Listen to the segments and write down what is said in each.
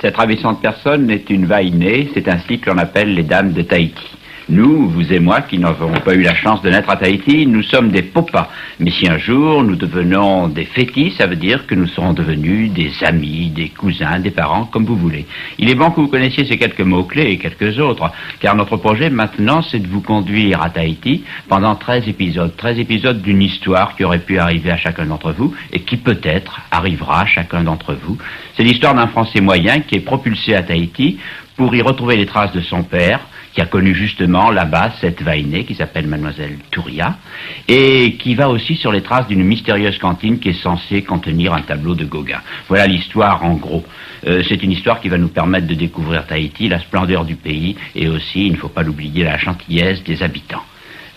Cette ravissante personne est une Vainée, c'est ainsi que l'on appelle les dames de Tahiti. Nous, vous et moi, qui n'avons pas eu la chance de naître à Tahiti, nous sommes des Popas. Mais si un jour nous devenons des Fétis, ça veut dire que nous serons devenus des amis, des cousins, des parents, comme vous voulez. Il est bon que vous connaissiez ces quelques mots-clés et quelques autres, car notre projet maintenant, c'est de vous conduire à Tahiti pendant 13 épisodes d'une histoire qui aurait pu arriver à chacun d'entre vous et qui peut-être arrivera à chacun d'entre vous. C'est l'histoire d'un Français moyen qui est propulsé à Tahiti pour y retrouver les traces de son père, qui a connu justement là-bas cette Vainée qui s'appelle Mademoiselle Touria, et qui va aussi sur les traces d'une mystérieuse cantine qui est censée contenir un tableau de Gauguin. Voilà l'histoire en gros. C'est une histoire qui va nous permettre de découvrir Tahiti, la splendeur du pays, et aussi, il ne faut pas l'oublier, la gentillesse des habitants.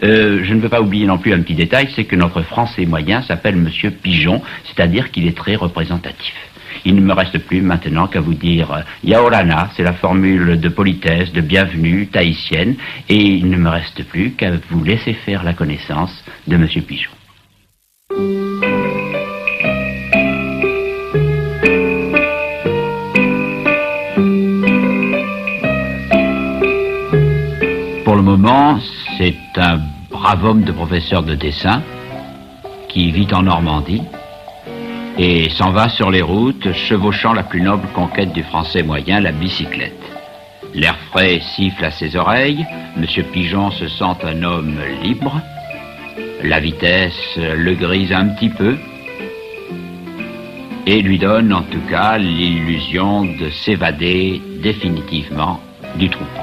Je ne veux pas oublier non plus un petit détail, c'est que notre Français moyen s'appelle Monsieur Pigeon, c'est-à-dire qu'il est très représentatif. Il ne me reste plus maintenant qu'à vous dire Yaorana, c'est la formule de politesse, de bienvenue tahitienne, et il ne me reste plus qu'à vous laisser faire la connaissance de Monsieur Pigeon. Pour le moment, c'est un brave homme de professeur de dessin qui vit en Normandie et s'en va sur les routes, chevauchant la plus noble conquête du français moyen, la bicyclette. L'air frais siffle à ses oreilles, Monsieur Pigeon se sent un homme libre, la vitesse le grise un petit peu, et lui donne en tout cas l'illusion de s'évader définitivement du troupeau.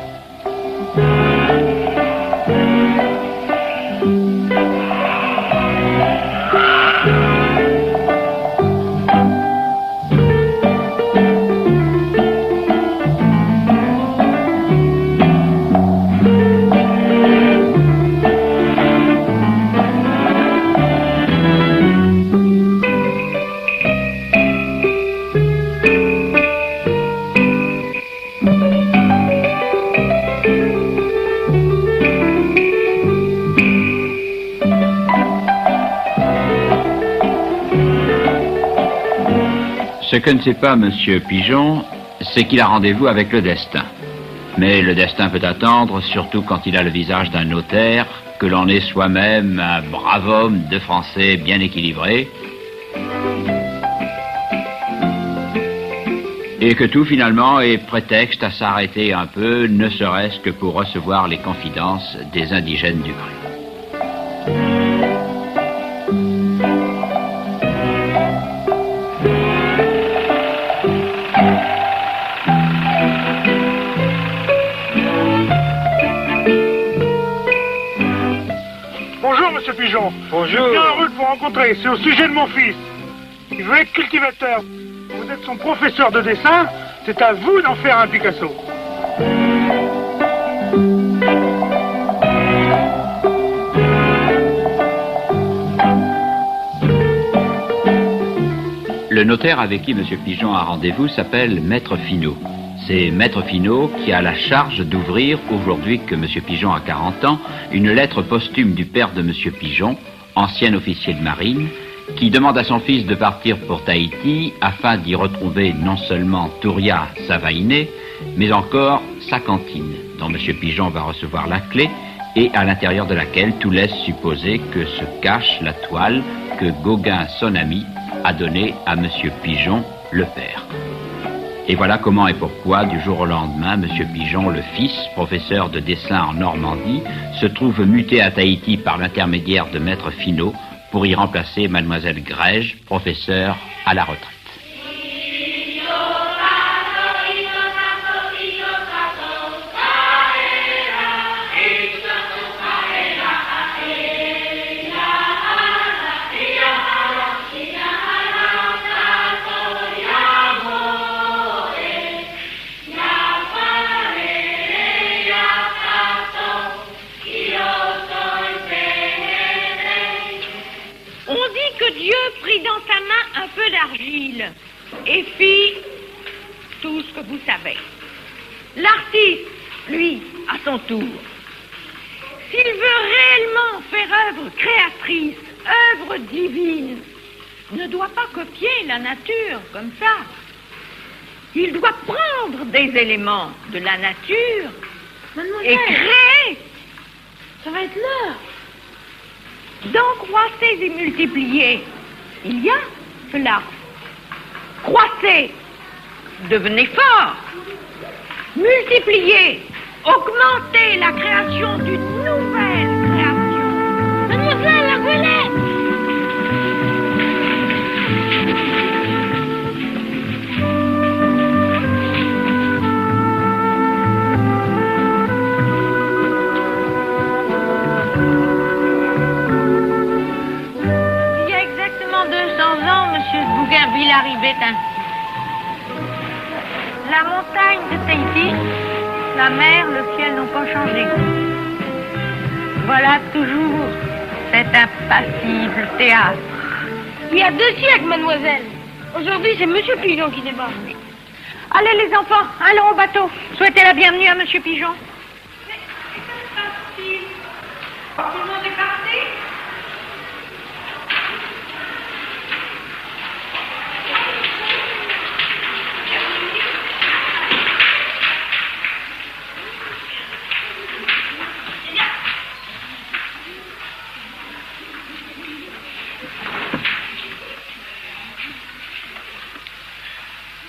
Ce que ne sait pas Monsieur Pigeon, c'est qu'il a rendez-vous avec le destin. Mais le destin peut attendre, surtout quand il a le visage d'un notaire, que l'on est soi-même un brave homme de français bien équilibré, et que tout finalement est prétexte à s'arrêter un peu, ne serait-ce que pour recevoir les confidences des indigènes du cru. Monsieur Pigeon. Bonjour. Je suis bien heureux de vous rencontrer. C'est au sujet de mon fils. Il veut être cultivateur. Vous êtes son professeur de dessin. C'est à vous d'en faire un Picasso. Le notaire avec qui Monsieur Pigeon a rendez-vous s'appelle Maître Finot. C'est Maître Finot qui a la charge d'ouvrir, aujourd'hui que Monsieur Pigeon a 40 ans, une lettre posthume du père de Monsieur Pigeon, ancien officier de marine, qui demande à son fils de partir pour Tahiti afin d'y retrouver non seulement Touria, sa Vainée, mais encore sa cantine, dont Monsieur Pigeon va recevoir la clé et à l'intérieur de laquelle tout laisse supposer que se cache la toile que Gauguin, son ami, a donnée à Monsieur Pigeon, le père. Et voilà comment et pourquoi, du jour au lendemain, Monsieur Pigeon, le fils, professeur de dessin en Normandie, se trouve muté à Tahiti par l'intermédiaire de Maître Finot pour y remplacer Mademoiselle Grège, professeure à la retraite. D'argile et fit tout ce que vous savez. L'artiste, lui, à son tour, s'il veut réellement faire œuvre créatrice, œuvre divine, ne doit pas copier la nature comme ça. Il doit prendre des éléments de la nature Mademoiselle, et créer. ça va être l'heure. Donc, croissez et multipliez. Il y a cela. Croissez. Devenez fort. Multipliez. Augmentez la création d'une nouvelle création. Mademoiselle, la goélette. Il y a exactement 200 ans, M. Bougainville arrivait ainsi. La montagne de Tahiti, la mer, le ciel n'ont pas changé. Voilà toujours cet impassible théâtre. Il y a 2 siècles, mademoiselle. Aujourd'hui, c'est Monsieur Pigeon qui débarque. Allez les enfants, allons au bateau. Souhaitez la bienvenue à Monsieur Pigeon. Tout le monde est parti?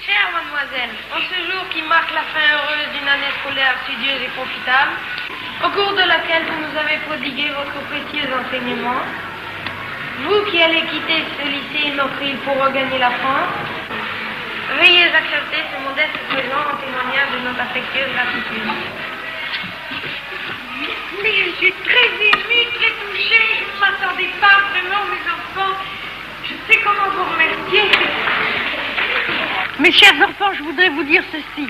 Chère mademoiselle, en ce jour qui marque la fin heureuse d'une année scolaire studieuse et profitable, au cours de laquelle vous nous avez prodigué votre précieux enseignement, vous qui allez quitter ce lycée et notre île pour regagner la France, veuillez accepter ce modeste présent en témoignage de notre affectueuse gratitude. Mais je suis très émue, très touchée. Je ne m'attendais pas vraiment, mes enfants. Je sais comment vous remercier. Mes chers enfants, je voudrais vous dire ceci.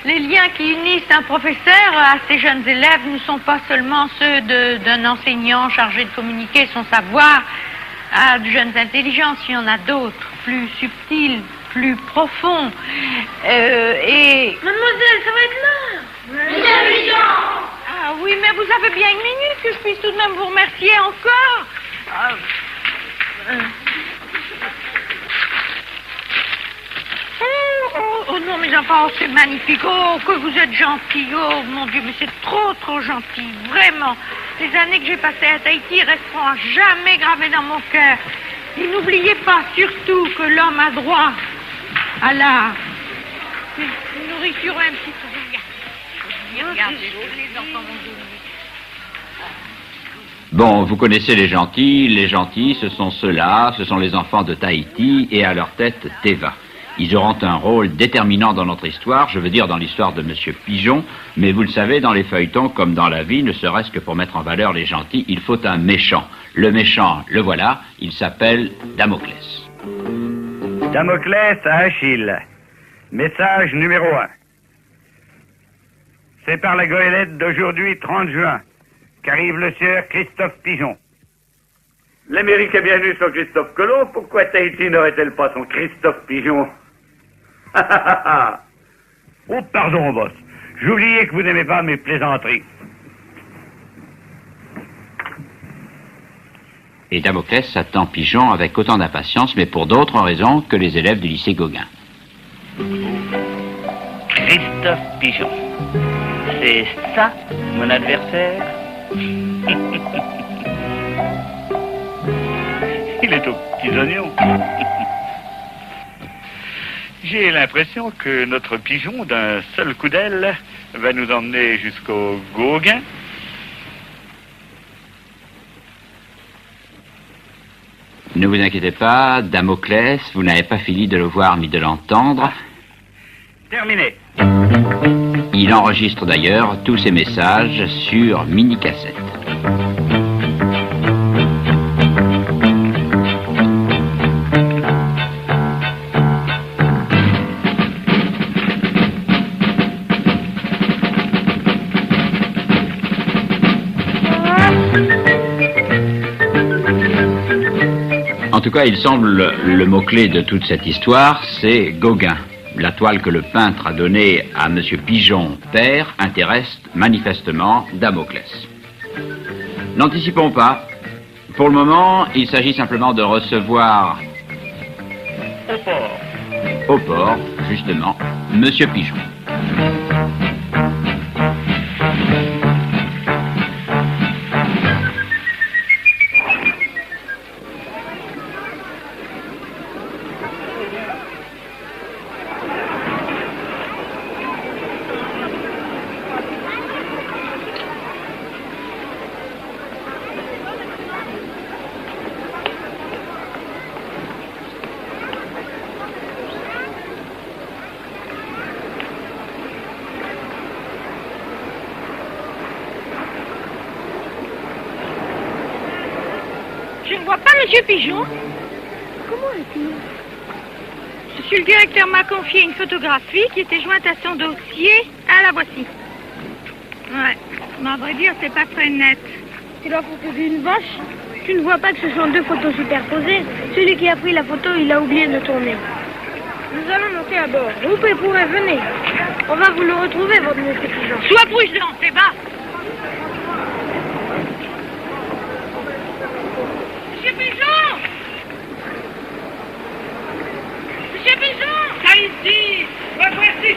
Les liens qui unissent un professeur à ses jeunes élèves ne sont pas seulement ceux d'un enseignant chargé de communiquer son savoir à de jeunes intelligences. Il y en a d'autres, plus subtils, plus profonds. Mademoiselle, ça va être l'heure. Ah oui, mais vous avez bien une minute que je puisse tout de même vous remercier encore. Oh non, mes enfants, c'est magnifique. Oh, que vous êtes gentils. Oh, mon Dieu, mais c'est trop, trop gentil. Vraiment. Les années que j'ai passées à Tahiti resteront à jamais gravées dans mon cœur. Et n'oubliez pas, surtout, que l'homme a droit à la nourriture un petit peu. Regardez, les enfants m'ont donné. Bon, vous connaissez les gentils. Les gentils, ce sont ceux-là, ce sont les enfants de Tahiti et à leur tête, Teva. Ils auront un rôle déterminant dans notre histoire, je veux dire dans l'histoire de Monsieur Pigeon, mais vous le savez, dans les feuilletons comme dans la vie, ne serait-ce que pour mettre en valeur les gentils, il faut un méchant. Le méchant, le voilà, il s'appelle Damoclès. Damoclès à Achille. Message numéro 1. C'est par la goélette d'aujourd'hui, 30 juin, qu'arrive le sieur Christophe Pigeon. L'Amérique a bien eu son Christophe Colomb, pourquoi Tahiti n'aurait-elle pas son Christophe Pigeon? Oh, pardon, boss. J'oubliais que vous n'aimez pas mes plaisanteries. Et Damoclès attend Pigeon avec autant d'impatience, mais pour d'autres raisons que les élèves du lycée Gauguin. Christophe Pigeon. C'est ça, mon adversaire? Il est aux petits oignons. J'ai l'impression que notre pigeon, d'un seul coup d'aile, va nous emmener jusqu'au Gauguin. Ne vous inquiétez pas, Damoclès, vous n'avez pas fini de le voir ni de l'entendre. Terminé. Il enregistre d'ailleurs tous ses messages sur mini-cassette. En tout cas, il semble, le mot-clé de toute cette histoire, c'est Gauguin. La toile que le peintre a donnée à M. Pigeon, père, intéresse manifestement Damoclès. N'anticipons pas. Pour le moment, il s'agit simplement de recevoir Au port. au port, justement, Monsieur Pigeon. Je ne vois pas Monsieur Pigeon. Comment est-il? Monsieur le directeur m'a confié une photographie qui était jointe à son dossier. Ah, la voici. Ouais, mais à vrai dire, c'est pas très net. C'est la photo d'une vache. Tu ne vois pas que ce sont deux photos superposées. Celui qui a pris la photo, il a oublié de tourner. Nous allons monter à bord. Vous pourrez venir. On va vous le retrouver, votre Monsieur Pigeon. Sois prudent, c'est bas. Monsieur Pigeon! Monsieur Pigeon! Tahiti! Me voici!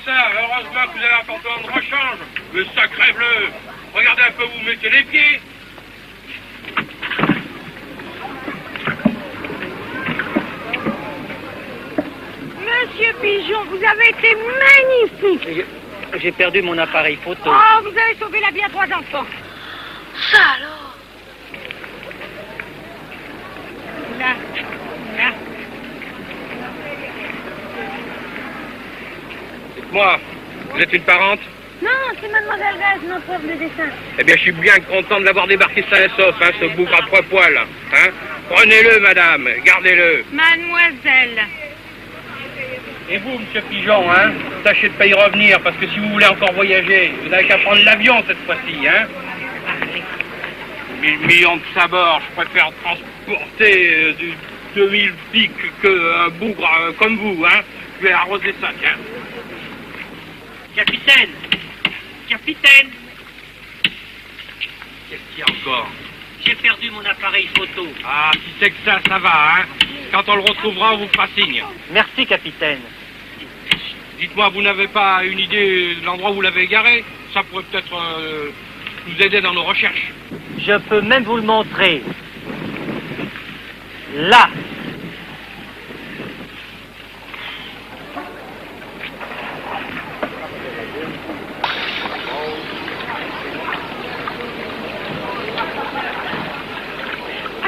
Heureusement que vous avez un pantalon de rechange. Le sacré bleu. Regardez un peu où vous mettez les pieds. Monsieur Pigeon, vous avez été magnifique. J'ai perdu mon appareil photo. Oh, vous avez sauvé la vie à 3 enfants. Ça alors? Là. Dites-moi, vous êtes une parente? Non, c'est Mademoiselle Rez, notre prof de dessin. Eh bien, je suis bien content de l'avoir débarqué sain et sauf, hein, ce bougre à 3 poils. Hein. Prenez-le, madame, gardez-le. Mademoiselle. Et vous, monsieur Pigeon, hein, tâchez de pas y revenir, parce que si vous voulez encore voyager, vous n'avez qu'à prendre l'avion cette fois-ci, hein. 1000 millions de sabords, je préfère transporter du 2000 pics qu'un bougre comme vous, hein. Je vais arroser ça, tiens. Capitaine! Capitaine! Qu'est-ce qu'il y a encore? J'ai perdu mon appareil photo. Ah, si c'est que ça va, hein. Quand on le retrouvera, on vous fera signe. Merci, capitaine. Dites-moi, vous n'avez pas une idée de l'endroit où vous l'avez égaré? Ça pourrait peut-être nous aider dans nos recherches. Je peux même vous le montrer. Là!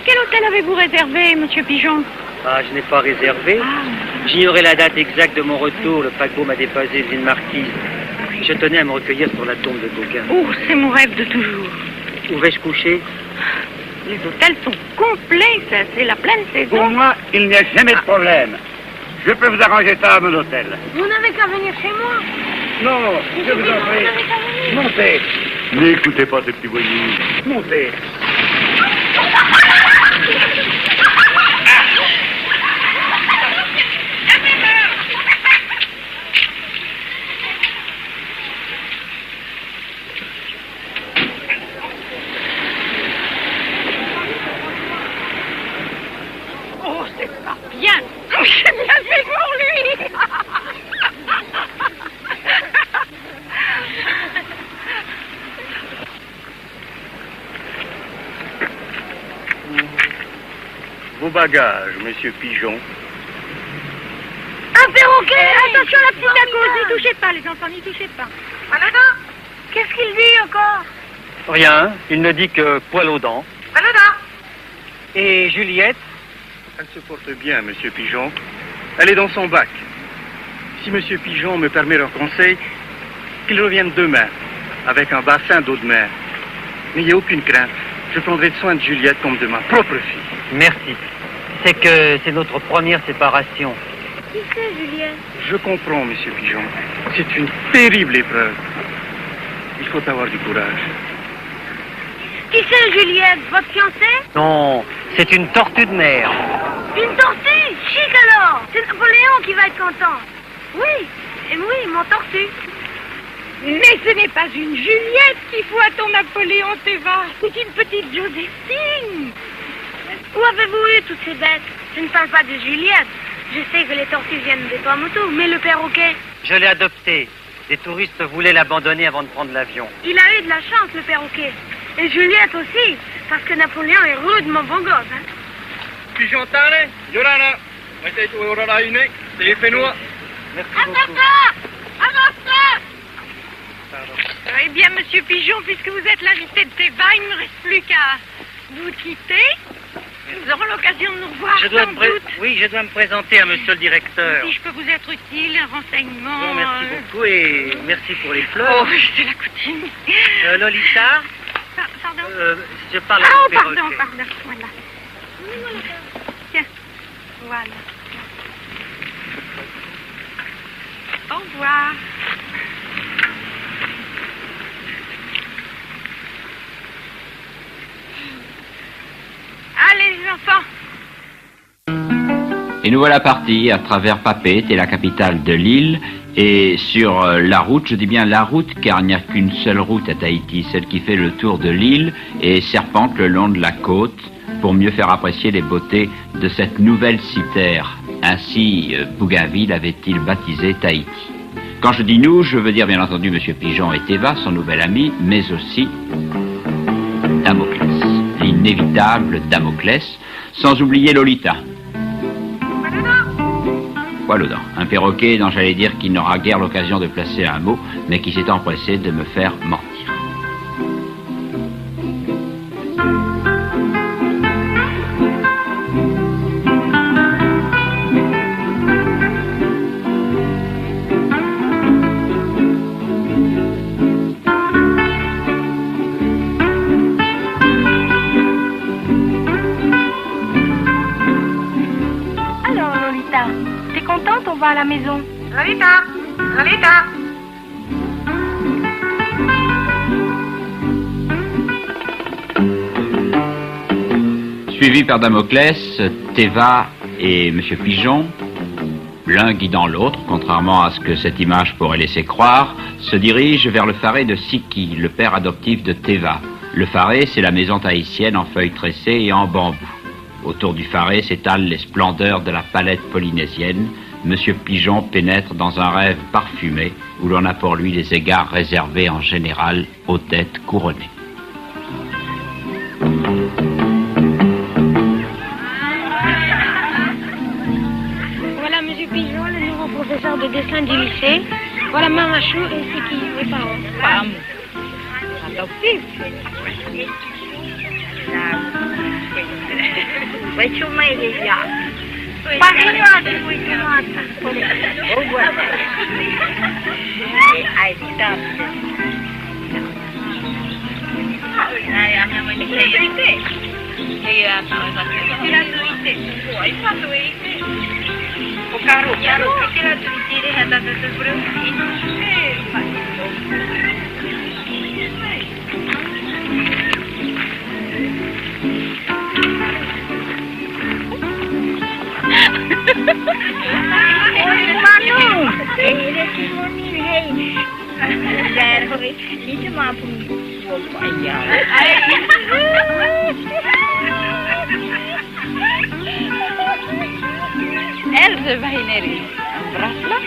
Quel hôtel avez-vous réservé, Monsieur Pigeon? Ah, je n'ai pas réservé. J'ignorais la date exacte de mon retour. Le paquebot m'a déposé une marquise. Je tenais à me recueillir sur la tombe de Gauguin. Oh, c'est mon rêve de toujours. Où vais-je coucher? Les hôtels sont complets, ça, c'est la pleine saison. Pour moi, il n'y a jamais de problème. Je peux vous arranger ça à mon hôtel. Vous n'avez qu'à venir chez moi. Non, je vous en prie. Montez. N'écoutez pas ces petits voyous. Montez. Oh, c'est pas bien. C'est bien fait pour lui. Vos bagages, monsieur Pigeon. Un perroquet! Attention la petite à cause, n'y touchez pas les enfants, n'y touchez pas. Qu'est-ce qu'il dit encore? Rien, il ne dit que poil aux dents. Poil aux dents. Et Juliette? Elle se porte bien, Monsieur Pigeon. Elle est dans son bac. Si Monsieur Pigeon me permet leur conseil, qu'il revienne demain, avec un bassin d'eau de mer. N'ayez aucune crainte. Je prendrai soin de Juliette comme de ma propre fille. Merci. C'est que c'est notre première séparation. Qui c'est, Juliette? Je comprends, Monsieur Pigeon. C'est une terrible épreuve. Il faut avoir du courage. Qui c'est, Juliette? Votre fiancée? Non, c'est une tortue de mer. Une tortue? Chic alors! C'est Napoléon qui va être content. Oui, et oui, mon tortue. Mais ce n'est pas une Juliette qu'il faut à ton Napoléon, Théva. C'est une petite Joséphine. Où avez-vous eu toutes ces bêtes? Je ne parle pas de Juliette. Je sais que les tortues viennent des Tuamotu, mais le perroquet... Je l'ai adopté. Les touristes voulaient l'abandonner avant de prendre l'avion. Il a eu de la chance, le perroquet. Et Juliette aussi, parce que Napoléon est rudement bon gosse, hein. Pigeon tane, Yorana, téléphone-moi. Merci beaucoup. Eh bien, monsieur Pigeon, puisque vous êtes l'invité de Théva, il ne me reste plus qu'à vous quitter. Nous aurons l'occasion de nous revoir Je dois sans doute. Oui, je dois me présenter à monsieur le directeur. Si je peux vous être utile, un renseignement... Bon, merci beaucoup et merci pour les fleurs. Oh, c'est la coutume. Lolita, Pardon. je parle Ah, à oh, mon perroquet. pardon, voilà. Tiens, voilà. Au revoir. Allez, les enfants. Et nous voilà partis à travers Papeete et la capitale de l'île. Et sur la route, je dis bien la route, car il n'y a qu'une seule route à Tahiti, celle qui fait le tour de l'île et serpente le long de la côte pour mieux faire apprécier les beautés de cette nouvelle cité-terre. Ainsi, Bougainville avait-il baptisé Tahiti. Quand je dis nous, je veux dire bien entendu Monsieur Pigeon et Théva, son nouvel ami, mais aussi Damoclès, l'inévitable Damoclès, sans oublier Lolita. Poil aux dents, un perroquet dont j'allais dire qu'il n'aura guère l'occasion de placer un mot, mais qui s'est empressé de me faire mentir. À la maison. Lolita, Lolita. Suivi par Damoclès, Théva et Monsieur Pigeon, l'un guidant l'autre, contrairement à ce que cette image pourrait laisser croire, se dirigent vers le Faré de Siki, le père adoptif de Théva. Le Faré, c'est la maison tahitienne en feuilles tressées et en bambou. Autour du Faré s'étalent les splendeurs de la palette polynésienne. Monsieur Pigeon pénètre dans un rêve parfumé où l'on a pour lui les égards réservés en général aux têtes couronnées. Voilà Monsieur Pigeon, le nouveau professeur de dessin du lycée. Voilà Mamachou et c'est qui les parents. Femme. Adoptif. Else Vaineri. Brasla?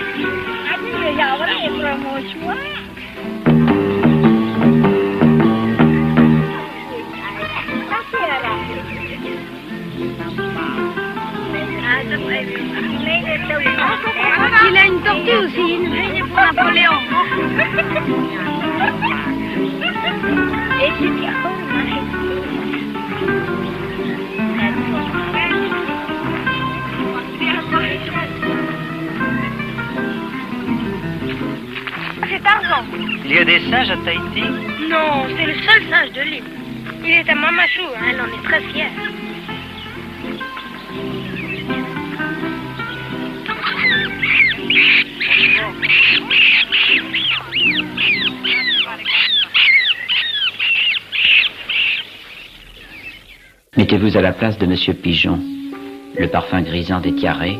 Il a une tortue aussi, une vraie pour Napoléon. Et Il y a des singes à Tahiti? Non, c'est le seul singe de l'île. Il est à Mamachou, hein, elle en est très fière. Mettez-vous à la place de Monsieur Pigeon. Le parfum grisant des tiarets,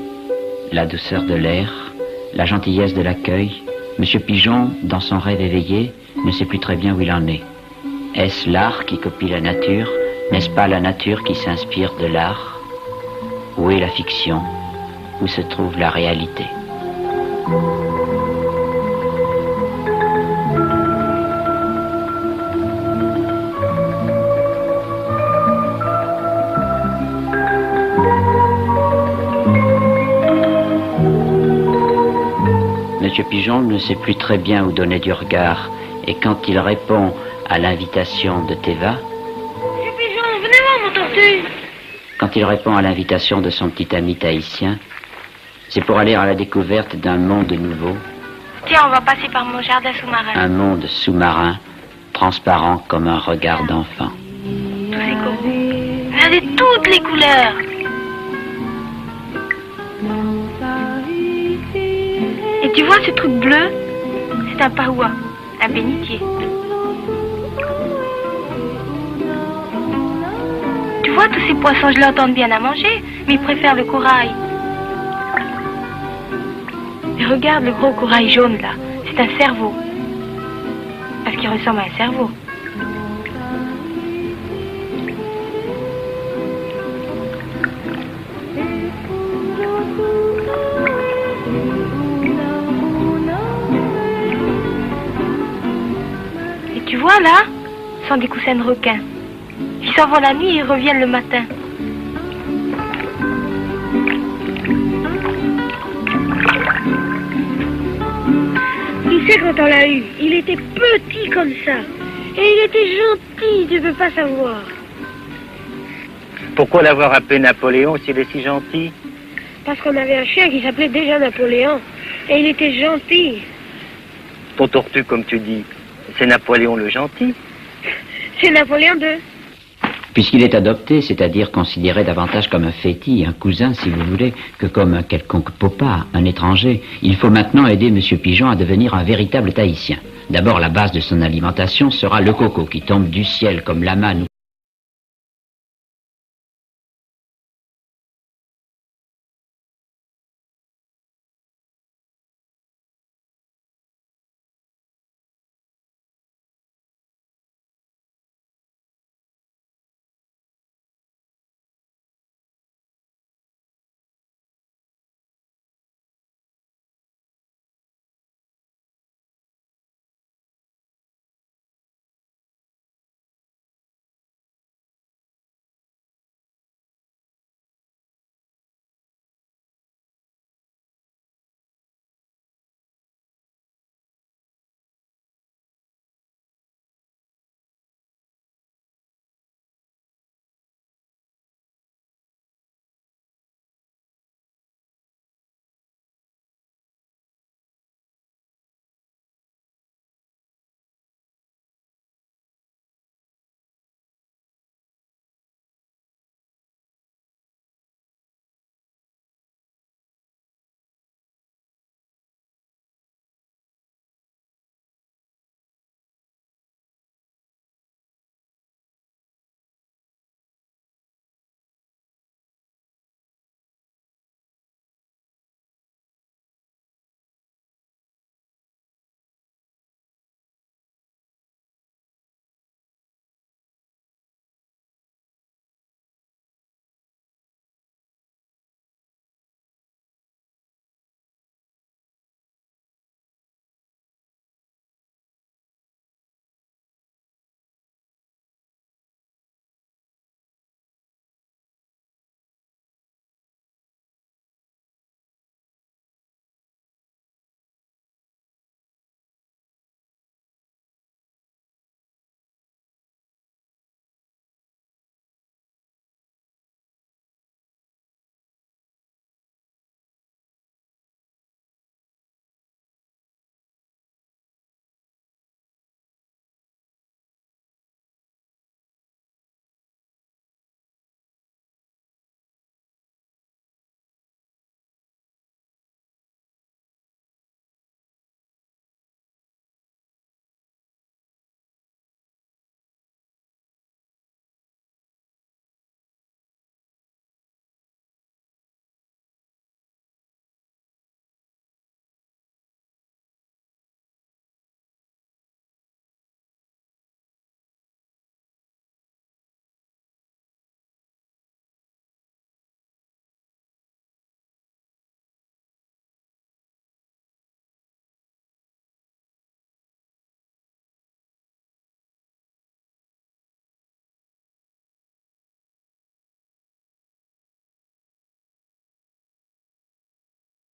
la douceur de l'air, la gentillesse de l'accueil. Monsieur Pigeon, dans son rêve éveillé, ne sait plus très bien où il en est. Est-ce l'art qui copie la nature? N'est-ce pas la nature qui s'inspire de l'art? Où est la fiction? Où se trouve la réalité? Monsieur Pigeon ne sait plus très bien où donner du regard, et quand il répond à l'invitation de Théva, Monsieur Pigeon, venez voir mon tortue. Quand il répond à l'invitation de son petit ami tahitien, c'est pour aller à la découverte d'un monde nouveau. Tiens, on va passer par mon jardin sous-marin. Un monde sous-marin, transparent comme un regard d'enfant. Tous ces coraux. Regardez toutes les couleurs. Et tu vois ce truc bleu? C'est un pahoua, un bénitier. Tu vois, tous ces poissons, je leur donne bien à manger, mais ils préfèrent le corail. Et regarde le gros corail jaune là, c'est un cerveau. Parce qu'il ressemble à un cerveau. Et tu vois là, ce sont des coussins de requin. Ils s'en vont la nuit et reviennent le matin. Tu sais, quand on l'a eu, il était petit comme ça. Et il était gentil, tu peux pas savoir. Pourquoi l'avoir appelé Napoléon s'il est si gentil? Parce qu'on avait un chien qui s'appelait déjà Napoléon. Et il était gentil. Ton tortue, comme tu dis, c'est Napoléon le gentil? C'est Napoléon II. Puisqu'il est adopté, c'est-à-dire considéré davantage comme un fétis, un cousin si vous voulez, que comme un quelconque popa, un étranger, il faut maintenant aider Monsieur Pigeon à devenir un véritable tahitien. D'abord, la base de son alimentation sera le coco qui tombe du ciel comme la manne.